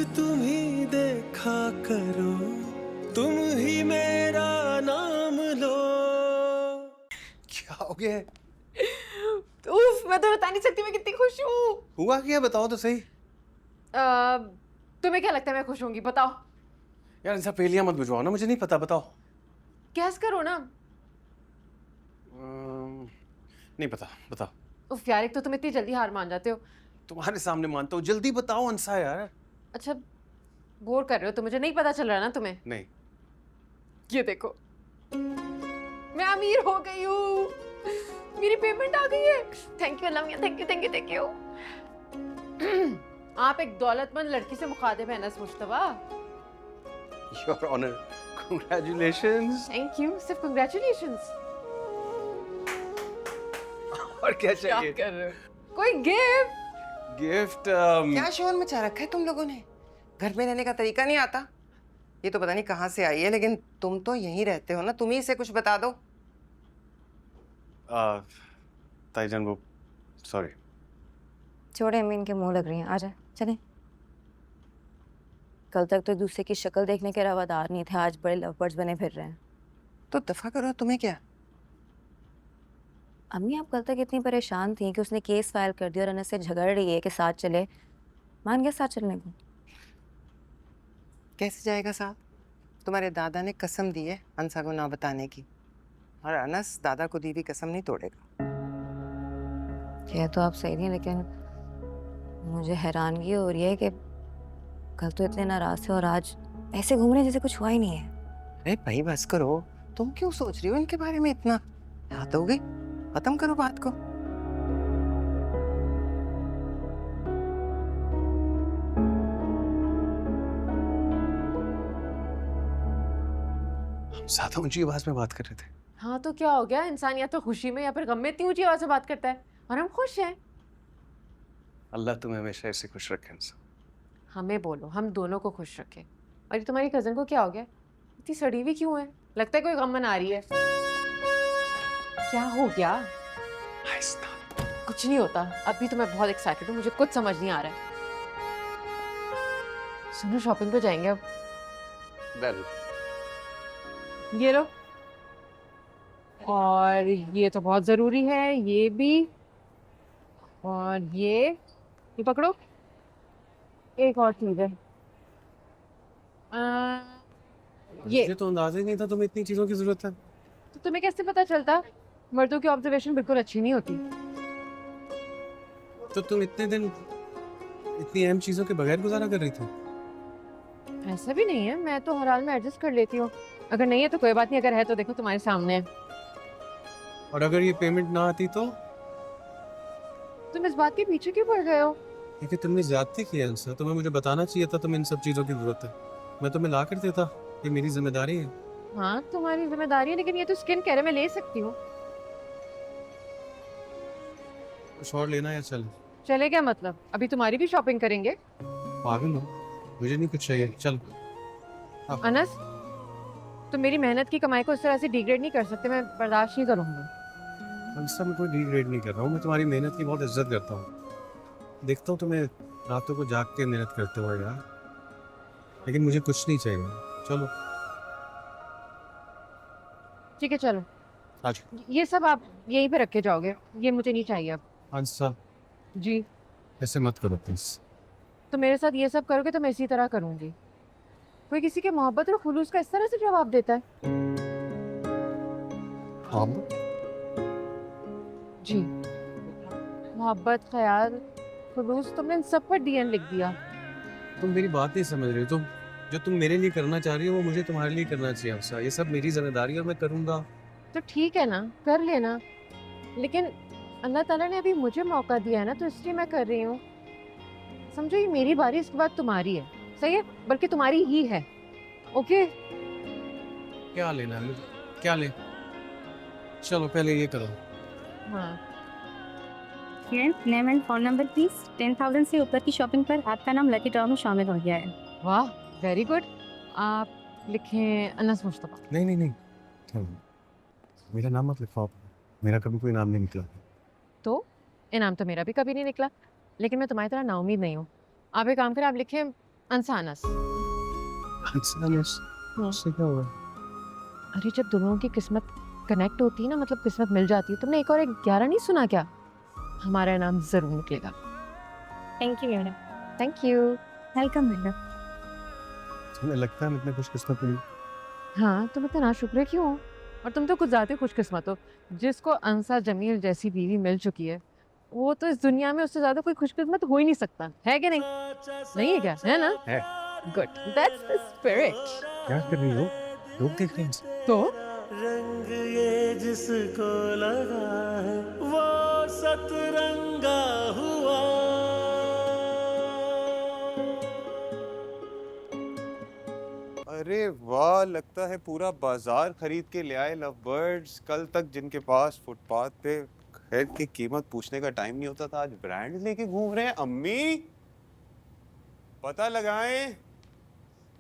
तुम ही देखा करो, तुम ही मेरा नाम लो। क्या हो गया है? उफ, मैं तो बता नहीं सकती मैं कितनी खुश हूँ। हुआ क्या, बताओ तो सही। तुम्हें क्या लगता है मैं खुश होंगी? बताओ। यार इन सब पहेलियां मत बुझवाओ ना, मुझे नहीं पता, बताओ। गैस करो ना। नहीं पता, बताओ। उफ यार, एक तो तुम इतनी जल्दी हार मान जाते हो। तुम्हारे सामने मानता हूँ, जल्दी बताओ अंसा यार। अच्छा, बोर कर रहे हो तो मुझे नहीं पता चल रहा ना तुम्हें? नहीं। ये देखो, मैं अमीर हो गई हूँ। मेरी पेमेंट आ गई है। थैंक यू अल्लाह मियां, thank you thank you thank you. आप एक दौलतमंद लड़की से मुखातिब हैं Anas Mushtaba. Your honour, congratulations. Thank you, सिर्फ कांग्रेचुलेशंस। और क्या क्या चाहिए? कर रहे हो? कोई गिफ्ट? गिफ्ट? क्या शोर मचा रखा है तुम लोगों ने? घर में रहने का तरीका नहीं आता? ये तो पता नहीं कहाँ से आई है, लेकिन तुम तो यहीं रहते हो ना, तुम ही इसे कुछ बता दो। ताईजान वो, सॉरी। छोड़े, अम्मी इनके मुंह लग रही हैं। आ जाए, चलें। कल तक तो एक दूसरे की शक्ल देखने के रवादार नहीं थे, आज बड़े लवबर्ड्स बने फिर रहे हैं। तो दफा करो, तुम्हें क्या? अम्मी आप कल तक इतनी परेशान थी कि उसने केस फाइल कर दिया और अनस से झगड़ रही है कि साथ चले। मान गया साथ चलने को। कैसे जाएगा साथ? तुम्हारे दादा ने कसम दी है अंसा को ना बताने की, और अनस दादा को दी हुई कसम नहीं तोड़ेगा। कह तो आप सही नहीं, लेकिन मुझे हैरानगी हो रही है कि कल तो इतने नाराज थे और आज ऐसे घूम रहे हैं जैसे कुछ हुआ ही नहीं है। अरे भाई बस करो, तुम क्यों सोच रही हो इनके बारे में इतना? बात हो गई, खत्म करो बात को। हम ज्यादा ऊंची आवाज में बात कर रहे थे। हाँ तो क्या हो गया? इंसान या तो खुशी में या फिर गम में इतनी ऊंची आवाज से बात करता है, और हम खुश हैं। अल्लाह तुम्हें हमेशा ऐसे खुश रखे अंसा। हमें बोलो, हम दोनों को खुश रखे। और ये तुम्हारी कजन को क्या हो गया? इतनी सड़ी हुई क्यों है? लगता है कोई गम मना रही है। क्या हो गया? आहिस्ता। कुछ नहीं होता। अभी तो मैं बहुत एक्साइटेड हूँ, मुझे कुछ समझ नहीं आ रहा है। सुनो, शॉपिंग पे जाएंगे अब। वेल, ये लो। और ये तो बहुत जरूरी है, ये भी। और ये पकड़ो। एक और चीज है। ये मुझे तो अंदाजा ही नहीं था तुम्हें इतनी चीजों की जरूरत है। तो तुम्हें कैसे पता चलता? मर्दों की ऑब्जर्वेशन बिल्कुल अच्छी नहीं होती। तो तुम इतने दिन इतनी अहम चीजों के बगैर गुजारा कर रही थी? ऐसा भी नहीं है, मैं तो हर हाल में एडजस्ट कर लेती हूँ। अगर नहीं है तो कोई बात नहीं, अगर है तो देखो तुम्हारे सामने है। और अगर ये पेमेंट ना आती तो? तुम इस बात के पीछे क्यों पड़ गए हो? क्योंकि तुमने ज्यादती की है अंसा, तुम्हें मुझे बताना चाहिए था तुम्हें इन सब चीजों की जरूरत है। मैं तुम्हें ला कर देता, ये मेरी जिम्मेदारी है। हाँ तुम्हारी जिम्मेदारी है, लेकिन ये तो स्किन केयर है, मैं ले सकती हूँ। कुछ और लेना या चल? चले क्या मतलब? अभी तुम्हारी भी शॉपिंग करेंगे? पागल हो, मुझे नहीं कुछ चाहिए, चल। अनस, तुम मेरी मेहनत की कमाई को इस तरह से डिग्रेड नहीं कर सकते, मैं बर्दाश्त नहीं करूंगी। अंसा मैं कोई डिग्रेड नहीं कर रहा हूँ, मैं तुम्हारी मेहनत की बहुत इज्जत करता हूँ। देखता हूँ तुम्हें रातों को जाग के मेहनत करते हुए यार, लेकिन मुझे कुछ नहीं चाहिए। चलो ठीक है चलो। आज। ये सब आप यहीं पे रख के जाओगे, ये मुझे नहीं चाहिए अब। अंसा जी। ऐसे मत करो प्लीज। तो मेरे साथ ये सब करोगे तो मैं इसी तरह करूंगी। कोई किसी के मोहब्बत और खुलूस का इस तरह से जवाब देता है? हाँ, जी। मोहब्बत, ख्याल, खुलूस, तुमने इन सब पर डीएन लिख दिया। तुम मेरी बात नहीं समझ रही हो। तुम जो तुम मेरे लिए करना चाह रही हो वो मुझे तुम्हारे लिए करना चाहिए अंसा। ये सब मेरी जिम्मेदारी है और मैं करूंगा। तो ठीक है ना, कर लेना। लेकिन अल्लाह ताला ने अभी मुझे मौका दिया है ना, तो इसलिए मैं कर रही हूँ। समझो ये मेरी बारी, इसके बाद तुम्हारी है। सही है? बल्कि तुम्हारी ही है। ओके? क्या लेना है, क्या ले? चलो पहले ये करो। हाँ। Name and phone number please. 10,000 से ऊपर की शॉपिंग पर आपका नाम लकी ड्रॉ में शामिल हो गया है। वाह, वेरी गुड। आप लिखें अनस मुश्तबा। नहीं नहीं नहीं, मेरा नाम मत लिखवाओ, मेरा कभी कोई नाम नहीं निकला। तो इनाम तो मेरा भी कभी नहीं निकला, लेकिन मैं तुम्हारी तरह नाउमीद नहीं हूँ। आप एक काम करें, आप लिखें अनसानस। उससे क्या हुआ? अरे जब दोनों की किस्मत कनेक्ट होती है ना, मतलब किस्मत मिल जाती है, तुमने एक और एक 11 नहीं सुना क्या? हमारा नाम जरूर निकलेगा। Thank you madam. Thank you. Welcome madam. तुम्हें लगता है मैं इतने खुशकिस्मत हूँ? हाँ, तुम इतना नाशुक्र क्यों हो? और तुम तो कुछ ज्यादा खुशकिस्मत हो। जिसको अंसा जमील जैसी बीवी मिल चुकी है, वो तो इस दुनिया में उससे ज्यादा कोई खुशकिस्मत हो ही नहीं सकता, है कि नहीं? नहीं है क्या? है ना? है। Good, that's the spirit. क्या कर रही हो? लोग देख रहे हैं। तो रंग ये जिसको लगा है वो सतरंगा हुआ। अरे वाह, लगता है पूरा बाजार खरीद के ले आए लव बर्ड्स। कल तक जिनके पास फुटपाथ पे खैर की कीमत पूछने का टाइम नहीं होता था, आज ब्रांड लेके घूम रहे हैं। अम्मी पता लगाएं,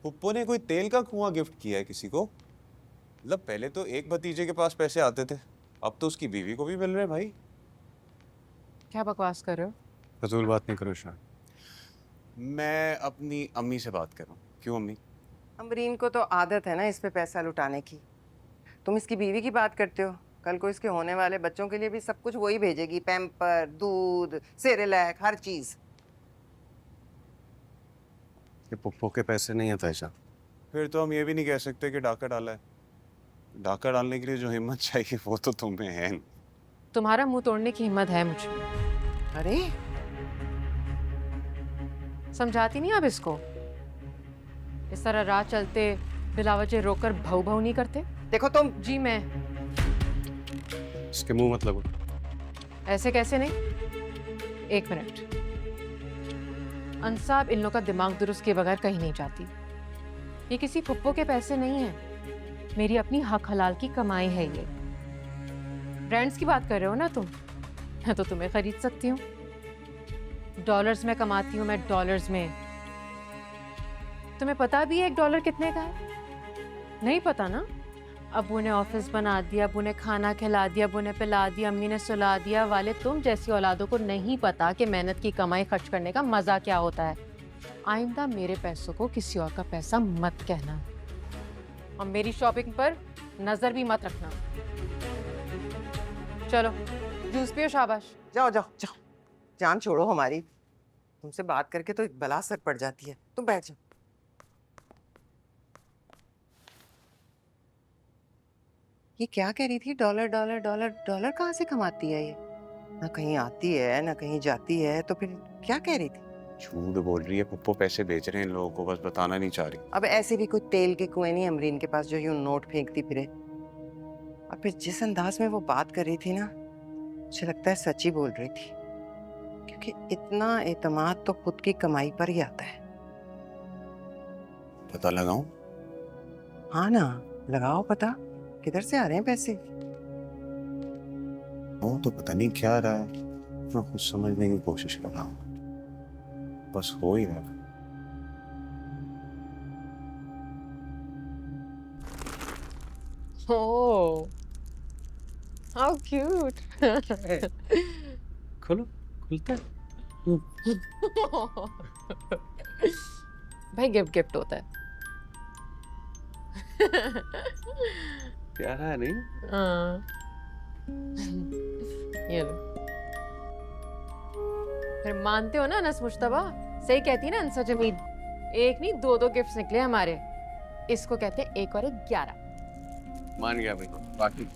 पुप्पो ने कोई तेल का कुआं गिफ्ट किया है किसी को? मतलब पहले तो एक भतीजे के पास पैसे आते थे, अब तो उसकी बीवी को भी मिल रहे हैं भाई। क्या बकवास कर रहे हो? फजूल बात नहीं करो शान। मैं अपनी अम्मी से बात कर रहा हूँ। क्यों अम्मी? अमरीन को तो आदत है ना इस पे पैसा लुटाने की। तुम इसकी बीवी की बात करते हो, कल को इसके होने वाले बच्चों के लिए भी सब कुछ वही भेजेगी, पैम्पर, दूध, सेरेलैक, हर चीज। ये पुप्पो के पैसे नहीं है तायशा। फिर तो हम ये भी नहीं कह सकते कि डाका डाला है। डाका डालने के लिए जो हिम्मत चाहिए वो तो तुम्हें है नहीं। तुम्हारा मुंह तोड़ने की हिम्मत है मुझे। अरे समझाती नहीं आप इसको? इस तरह राह चलते बिला वजह रोककर भाऊ भाऊ नहीं करते। देखो तुम, जी मैं इसके मुंह मत लगो। ऐसे कैसे नहीं? एक मिनट। अंसाब इन लोग का दिमाग दुरुस्त किए बगैर कहीं नहीं जाती। ये किसी पुप्पो के पैसे नहीं है, मेरी अपनी हक हलाल की कमाई है ये। ब्रांड्स की बात कर रहे हो ना तुम? मैं तो तुम्हें खरीद सकती हूँ। डॉलर्स में कमाती हूँ मैं, डॉलर्स में। तुम्हें पता भी है $1 कितने का है? नहीं पता ना? अबू ने ऑफिस बना दिया, अबू ने खाना खिला दिया, अबू ने पिला दिया, अम्मी ने सुला दिया वाले तुम जैसी औलादों को नहीं पता कि मेहनत की कमाई खर्च करने का मजा क्या होता है। आइंदा मेरे पैसों को किसी और का पैसा मत कहना, और मेरी शॉपिंग पर नजर भी मत रखना। चलो जूस पियो, शाबाश। जाओ जाओ जाओ, जान छोड़ो हमारी। तुमसे बात करके तो एक बला सर पड़ जाती है। तुम बैठ जाओ। ये क्या कह रही थी? डॉलर डॉलर डॉलर डॉलर कहाँ से कमाती है ये? ना कहीं आती है ना कहीं जाती है, तो फिर क्या कह रही थी? झूठ बोल रही है, पुप्पो पैसे बेच रहे हैं इन लोगों को, बस बताना नहीं चाह रही। अब ऐसे भी कोई तेल के कुएं नहीं अमरीन के पास जो यूं नोट फेंकती फिरे। और फिर जिस अंदाज में वो बात कर रही थी ना, मुझे लगता है सच ही बोल रही थी, क्योंकि इतना एतमाद तो खुद की कमाई पर ही आता है। पता लगाऊं? हाँ ना, लगाओ पता, किधर से आ रहे हैं पैसे? वो तो पता नहीं क्या रहा है, मैं कुछ समझने की कोशिश कर रहा हूँ, बस हो ही रहा है। Oh, how cute. खोलो, खुलता है। भाई गिफ्ट गिफ्ट होता है। प्यारा है नहीं? हाँ। ये लो। फिर मानते हो ना अनस मुश्तबा? सही कहती है ना अंसा जमील? एक नहीं दो दो गिफ्ट्स निकले हमारे। इसको कहते हैं 1 और 1 11। मान गया भाई। बाकी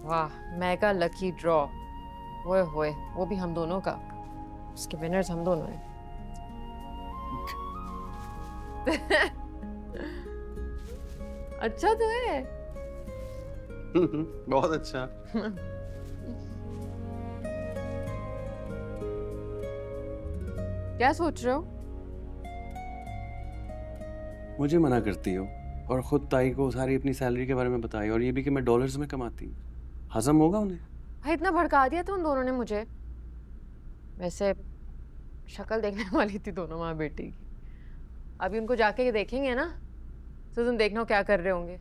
वाह, मेगा लकी ड्रॉ। ओए होए, वो भी हम दोनों का। उसके विनर्स हम दोनों हैं। अच्छा तो है। बहुत अच्छा। क्या सोच रहे हो? मुझे मना करती हो और खुद ताई को सारी अपनी सैलरी के बारे में बताई, और ये भी कि मैं डॉलर्स में कमाती हूँ। हजम होगा उन्हें? भाई इतना भड़का दिया था उन दोनों ने मुझे। वैसे शक्ल देखने वाली थी दोनों माँ बेटी की। अभी उनको जाके देखेंगे ना, तो तुम देखना क्या कर रहे होंगे।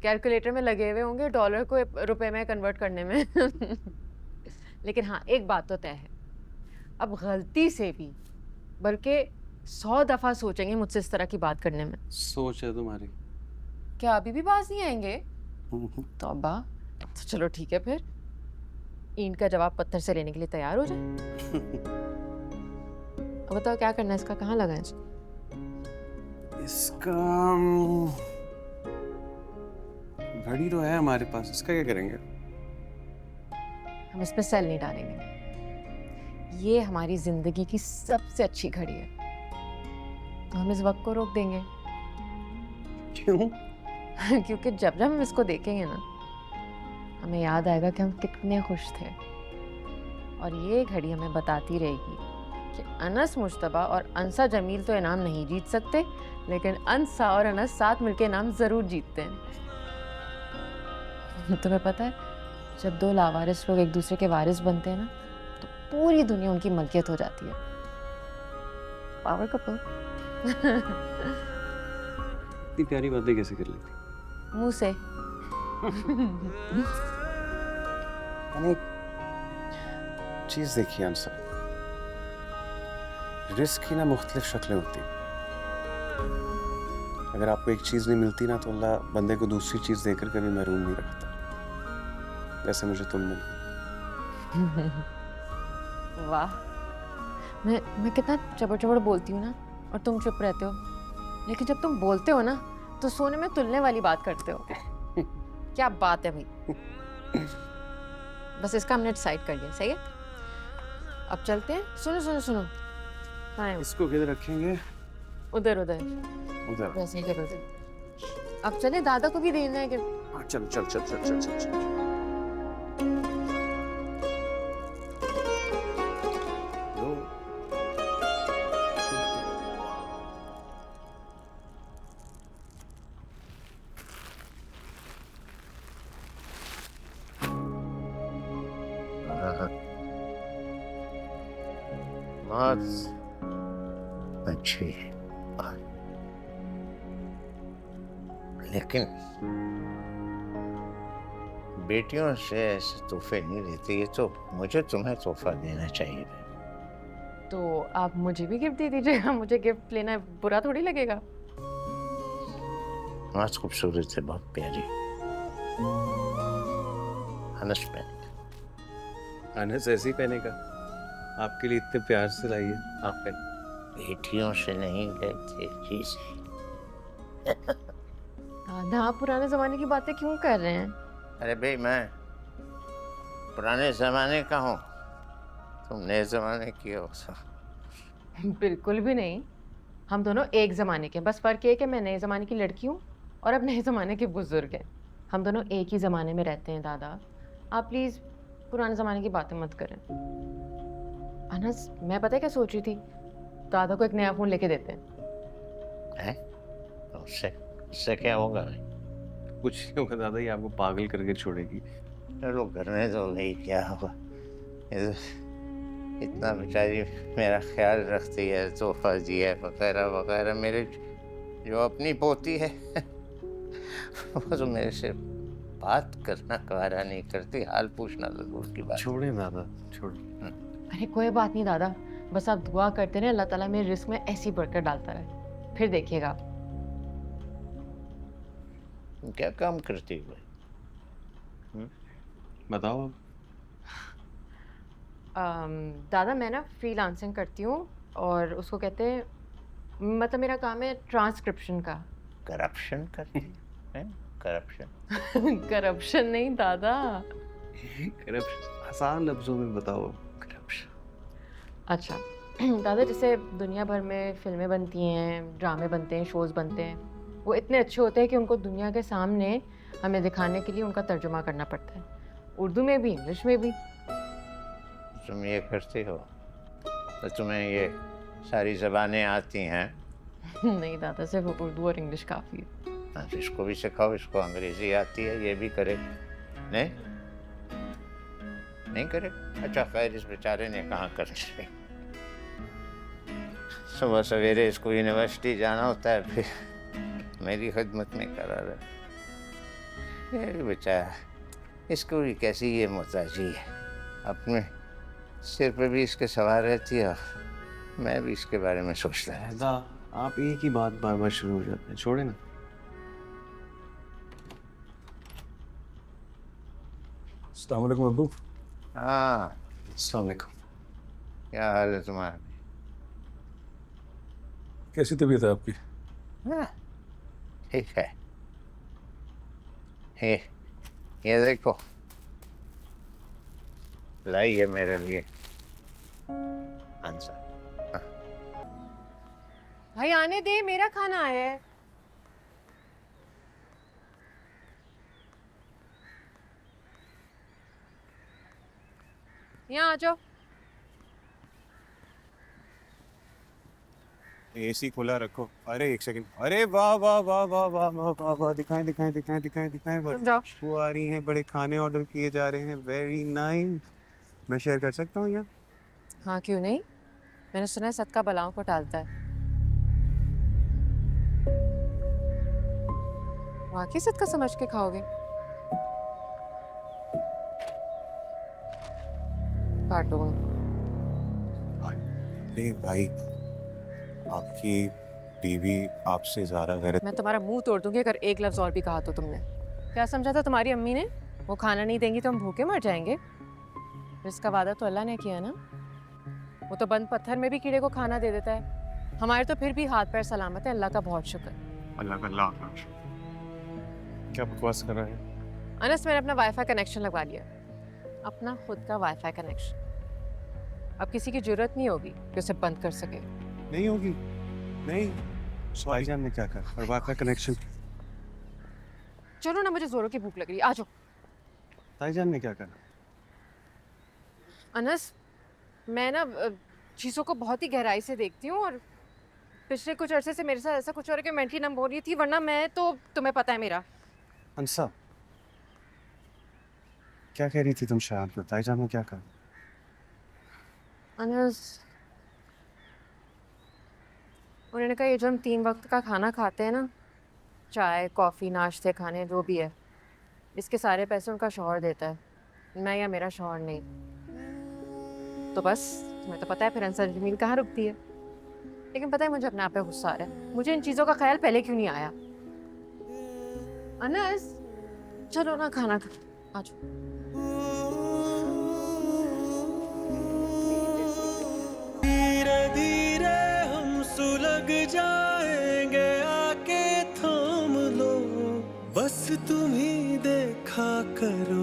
कैलकुलेटर में लगे हुए होंगे डॉलर को रुपए में कन्वर्ट करने में। लेकिन हाँ, एक बात तो तय है, अब गलती से भी, बल्कि 100 दफा सोचेंगे मुझसे इस तरह की बात करने में। सोच है तुम्हारी। क्या अभी भी बाज नहीं आएंगे? तौबा। तो चलो ठीक है फिर, ईंट का जवाब पत्थर से लेने के लिए तैयार हो जाए। अब बताओ क्या करना है इसका, कहाँ लगाएं इसको? इसका घड़ी तो है हमारे पास, इसका क्या करेंगे? हम इसमें सेल नहीं डालेंगे। ये हमारी जिंदगी की सबसे अच्छी घड़ी है, तो हम इस वक्त को रोक देंगे। क्यों? क्योंकि जब जब हम इसको देखेंगे ना, हमें याद आएगा कि हम कितने खुश थे। और ये घड़ी हमें बताती रहेगी कि अनस मुश्तबा और अंसा जमील तो इनाम नहीं जीत सकते, लेकिन अंसा और अनस साथ मिलके इनाम जरूर जीतते हैं। तुम्हें पता है, जब दो लावारिस लोग एक दूसरे के वारिस बनते हैं ना, तो पूरी दुनिया उनकी मलकियत हो जाती है। Power couple. इतनी प्यारी बातें कैसे कर लेती? मुंह से। मैंने चीज देखी आंसर, रिस्क की ना मुख्तलिफ शक्लें होती। अगर आपको एक चीज नहीं मिलती ना, तो अल्लाह बंदे को दूसरी चीज देकर कभी महरूम नहीं रखता। वैसे मुझे तुम मिल। वाह, मैं कितना चबड़ चबड़ बोलती हूँ ना, और तुम चुप रहते हो। लेकिन जब तुम बोलते हो ना, तो सोने में तुलने वाली बात करते हो। क्या बात है भाई। बस इसका हमने डिसाइड कर लिया, सही है। अब चलते हैं। सुनो सुनो सुनो, हाँ इसको किधर रखेंगे? उधर उधर उधर। वैसे ही कर उधर। अब चले, दादा को भी देना है कि। हाँ, चल चल चल चल चल चल चल। बहुत अच्छी बात, लेकिन बेटियों से ऐसे तोहफे नहीं देते। ये तो मुझे तुम्हें तोहफा देना चाहिए। तो आप मुझे भी गिफ्ट दे दीजिएगा। मुझे गिफ्ट लेना बुरा थोड़ी लगेगा। बहुत खूबसूरत है, बहुत प्यारी। अनस पहने। अनस ऐसे ही पहनेगा, आपके लिए इतने प्यार से लाई है, आप पहने। बेटियों से नहीं लेते जी से। दादा, आप पुराने जमाने की बातें क्यों कर रहे हैं? अरे भाई, मैं पुराने जमाने का हूँ, तुम नए जमाने की हो। बिल्कुल भी नहीं, हम दोनों एक ज़माने के हैं। बस फ़र्क ये है कि मैं नए ज़माने की लड़की हूँ और अब नए ज़माने के बुज़ुर्ग हैं। हम दोनों एक ही ज़माने में रहते हैं। दादा, आप प्लीज़ पुराने ज़माने की बातें मत करें। अनस, मैं पता है क्या सोच रही थी, दादा को एक नया फ़ोन लेके देते हैं। उससे क्या होगा? कुछ नहीं होगा दादा, ये आपको पागल करके छोड़ेगी। चलो करने दो भाई, क्या होगा। ये तो इतना बेचारी मेरा ख्याल रखती है, तोहफा दिया वगैरह वगैरह। मेरे जो अपनी पोती है वो तो मेरे से बात करना गवारा नहीं करती, हाल पूछना तो दूर की बात। छोड़े दादा, छोड़। अरे कोई बात नहीं दादा, बस आप दुआ करते रहे, अल्लाह ताला मेरे रिस्क में ऐसी बढ़कर डालता रहे, फिर देखिएगा। क्या काम करती हो? बताओ। दादा, मैं ना फ्रीलांसिंग करती हूँ, और उसको कहते हैं, मतलब मेरा काम है ट्रांसक्रिप्शन का। करप्शन करती है? करप्शन? करप्शन नहीं दादा। करप्शन आसान लफ्जों में बताओ। करप्शन। अच्छा दादा, जैसे दुनिया भर में फिल्में बनती हैं, ड्रामे बनते हैं, शोज़ बनते हैं, वो इतने अच्छे होते हैं कि उनको दुनिया के सामने हमें दिखाने के लिए उनका तर्जुमा करना पड़ता है, उर्दू में भी, इंग्लिश में भी। तुम ये करती हो तो तुम्हें ये सारी ज़बानें आती हैं? नहीं दादा, सिर्फ उर्दू और इंग्लिश काफ़ी है। हाँ, तो इसको भी सिखाओ, इसको अंग्रेज़ी आती है, ये भी करे। नहीं नहीं करे? अच्छा खैर, इस बेचारे ने कहाँ कर ली। सुबह सवेरे इसको यूनिवर्सिटी जाना होता है, फिर मेरी खिदमत में करा रहा। ये बेचारा, इसको भी कैसी ये मोहताजी है, अपने सिर पे भी इसके सवार रहती है, मैं भी इसके बारे में सोचता है। शहदा, आप एक ही बात बार बार शुरू हो जाते हैं, छोड़े ना। अस्सलाम वालेकुम अब्बू। हाँ, अस्सलाम वालेकुम। क्या हाल है तुम्हारा? कैसी तबीयत है आपकी? हाँ, ठीक है। ये देखो, लाई है मेरे लिए आंसर। भाई आने दे, मेरा खाना आया है। यहाँ आ जाओ। एसी खुला रखो। अरे एक सेकंड। अरे वाह वाह वाह वाह वाह वाह वाह वाह, दिखाएं दिखाएं दिखाएं दिखाएं दिखाएं। तुम जाओ। खुशबू आ रही है, बड़े खाने ऑर्डर किए जा रहे हैं। Very nice. मैं शेयर कर सकता हूँ यहाँ? हाँ क्यों नहीं, मैंने सुना है सदका बलाओं को टालता है। वाकई सदका समझ के खाओगे? कार्टून। अरे भाई, आपकी बीवी आपसे ज़्यादा गैरत। मैं तुम्हारा मुंह तोड़ दूंगी अगर एक लफ्ज और भी कहा तो तुमने। क्या समझा था तुम्हारी अम्मी ने? वो खाना नहीं देंगी तो हम भूखे मर जाएंगे? इसका वादा तो अल्लाह ने किया ना। वो तो बंद पत्थर में भी कीड़े को खाना दे देता है। हमारे तो फिर भी हाथ पैर सलामत है, अल्लाह का बहुत शुक्र। अल्लाह का लाख लाख। क्या बकवास कर रहा है? अनस, मैंने अपना वाईफाई कनेक्शन लगवा लिया, अपना खुद का वाईफाई कनेक्शन। अब किसी की जरूरत नहीं होगी कि उसे बंद कर सके। नहीं होगी, नहीं। भाईजान ने क्या कहा? और वाईफाई कनेक्शन? चलो ना, मुझे जोरों की भूख लग रही है, आ जाओ। भाईजान ने क्या कहा? अनस, मैं ना चीज़ों को बहुत ही गहराई से देखती हूँ, और पिछले कुछ अरसे से मेरे साथ ऐसा कुछ हो रहा है कि मेंटली नम हो रही थी, वरना मैं तो, तुम्हें पता है मेरा। अंसा, क्या कह रही थी तुम शायद? भाईजान ने क्या कहा? अनस, उन्होंने कहा ये जो हम 3 वक्त का खाना खाते हैं ना, चाय कॉफ़ी नाश्ते खाने जो भी है, इसके सारे पैसे उनका शौहर देता है, मैं या मेरा शौहर नहीं। तो बस तुम्हें तो पता है फिर अंसर जमील कहाँ रुकती है। लेकिन पता है मुझे अपने आप पे गुस्सा आ रहा है, मुझे इन चीज़ों का ख्याल पहले क्यों नहीं आया। अनस, चलो ना खाना खा, आ जाओ। धीरे धीरे हम सुलग जाएंगे, आके थाम लो, बस तुम ही देखा करो